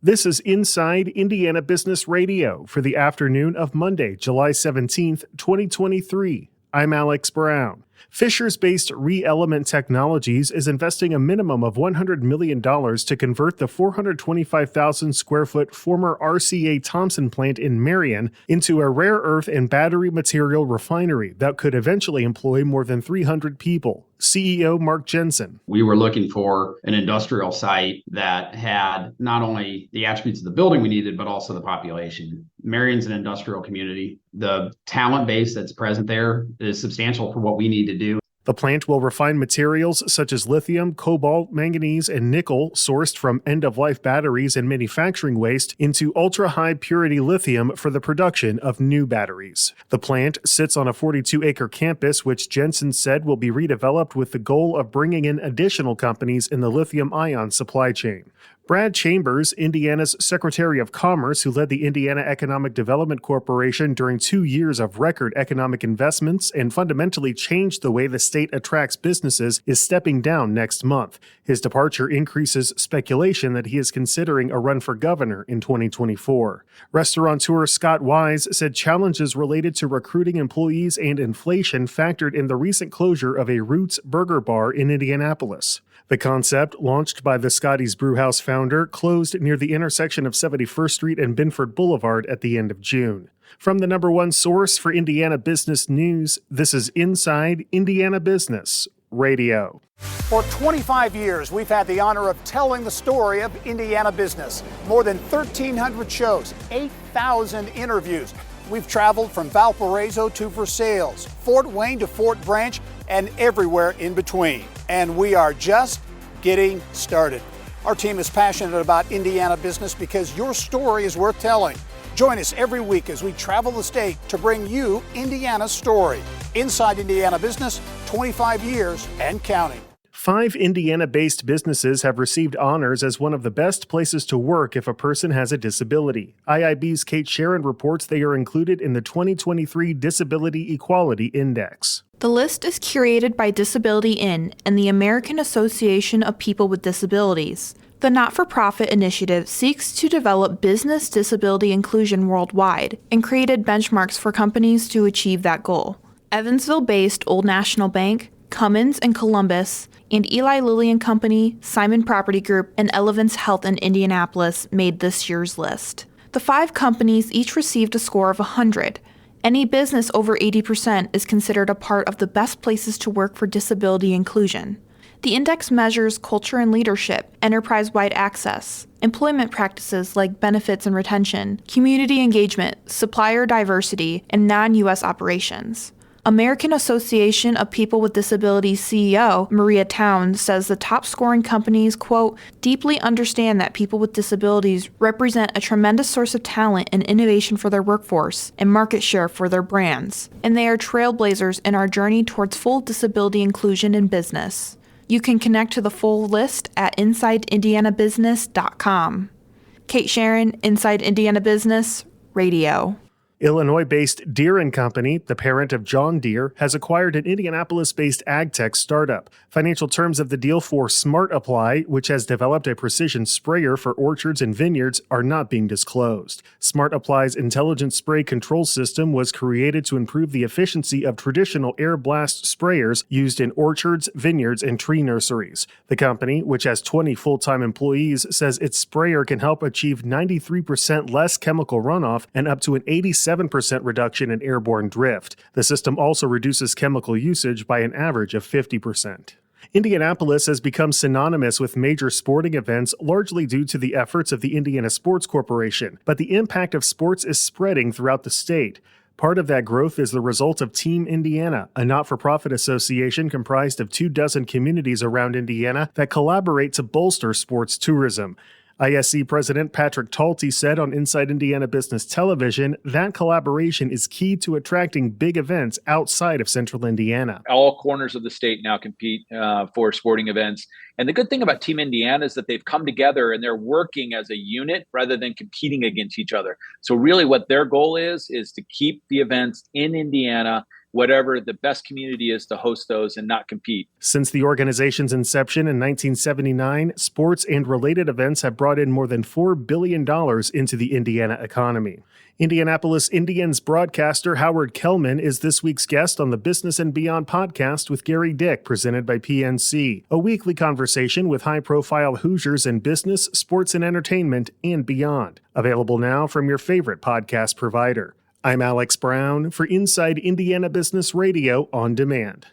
This is Inside Indiana Business Radio for the afternoon of Monday, July 17th, 2023. I'm Alex Brown. Fishers-based ReElement Technologies is investing a minimum of $100 million to convert the 425,000 square foot former RCA Thompson plant in Marion into a rare earth and battery material refinery that could eventually employ more than 300 people. CEO Mark Jensen. We were looking for an industrial site that had not only the attributes of the building we needed, but also the population. Marion's an industrial community. The talent base that's present there is substantial for what we need to do. The plant will refine materials such as lithium, cobalt, manganese, and nickel sourced from end-of-life batteries and manufacturing waste into ultra-high purity lithium for the production of new batteries. The plant sits on a 42-acre campus, which Jensen said will be redeveloped with the goal of bringing in additional companies in the lithium-ion supply chain. Brad Chambers, Indiana's Secretary of Commerce, who led the Indiana Economic Development Corporation during 2 years of record economic investments and fundamentally changed the way the state attracts businesses, is stepping down next month. His departure increases speculation that he is considering a run for governor in 2024. Restaurateur Scott Wise said challenges related to recruiting employees and inflation factored in the recent closure of a Roots Burger Bar in Indianapolis. The concept, launched by the Scotty's Brewhouse founder, closed near the intersection of 71st Street and Binford Boulevard at the end of June. From the number one source for Indiana business news, this is Inside Indiana Business Radio. For 25 years, we've had the honor of telling the story of Indiana business. More than 1,300 shows, 8,000 interviews. We've traveled from Valparaiso to Versailles, Fort Wayne to Fort Branch, and everywhere in between. And we are just getting started. Our team is passionate about Indiana business because your story is worth telling. Join us every week as we travel the state to bring you Indiana's story. Inside Indiana Business, 25 years and counting. 5 Indiana-based businesses have received honors as one of the best places to work if a person has a disability. IIB's Kate Sharon reports they are included in the 2023 Disability Equality Index. The list is curated by Disability In and the American Association of People with Disabilities. The not-for-profit initiative seeks to develop business disability inclusion worldwide and created benchmarks for companies to achieve that goal. Evansville-based Old National Bank, Cummins and Columbus, and Eli Lilly and Company, Simon Property Group, and Elevance Health in Indianapolis made this year's list. The 5 companies each received a score of 100. Any business over 80% is considered a part of the best places to work for disability inclusion. The index measures culture and leadership, enterprise-wide access, employment practices like benefits and retention, community engagement, supplier diversity, and non-U.S. operations. American Association of People with Disabilities CEO Maria Town says the top scoring companies, quote, deeply understand that people with disabilities represent a tremendous source of talent and innovation for their workforce and market share for their brands, and they are trailblazers in our journey towards full disability inclusion in business. You can connect to the full list at InsideIndianaBusiness.com. Kate Sharon, Inside Indiana Business, Radio. Illinois-based Deere & Company, the parent of John Deere, has acquired an Indianapolis-based ag tech startup. Financial terms of the deal for Smart Apply, which has developed a precision sprayer for orchards and vineyards, are not being disclosed. Smart Apply's intelligent spray control system was created to improve the efficiency of traditional air blast sprayers used in orchards, vineyards, and tree nurseries. The company, which has 20 full-time employees, says its sprayer can help achieve 93% less chemical runoff and up to an 87% reduction in airborne drift. The system also reduces chemical usage by an average of 50%. Indianapolis has become synonymous with major sporting events largely due to the efforts of the Indiana Sports Corporation, but the impact of sports is spreading throughout the state. Part of that growth is the result of Team Indiana, a not-for-profit association comprised of 24 communities around Indiana that collaborate to bolster sports tourism. ISC President Patrick Talty said on Inside Indiana Business Television that collaboration is key to attracting big events outside of central Indiana. All corners of the state now compete for sporting events. And the good thing about Team Indiana is that they've come together and they're working as a unit rather than competing against each other. So really what their goal is to keep the events in Indiana whatever the best community is to host those and not compete. Since the organization's inception in 1979, sports and related events have brought in more than $4 billion into the Indiana economy. Indianapolis Indians broadcaster Howard Kellman is this week's guest on the Business and Beyond podcast with Gary Dick, presented by PNC, a weekly conversation with high-profile Hoosiers in business, sports, and entertainment, and beyond. Available now from your favorite podcast provider. I'm Alex Brown for Inside Indiana Business Radio on Demand.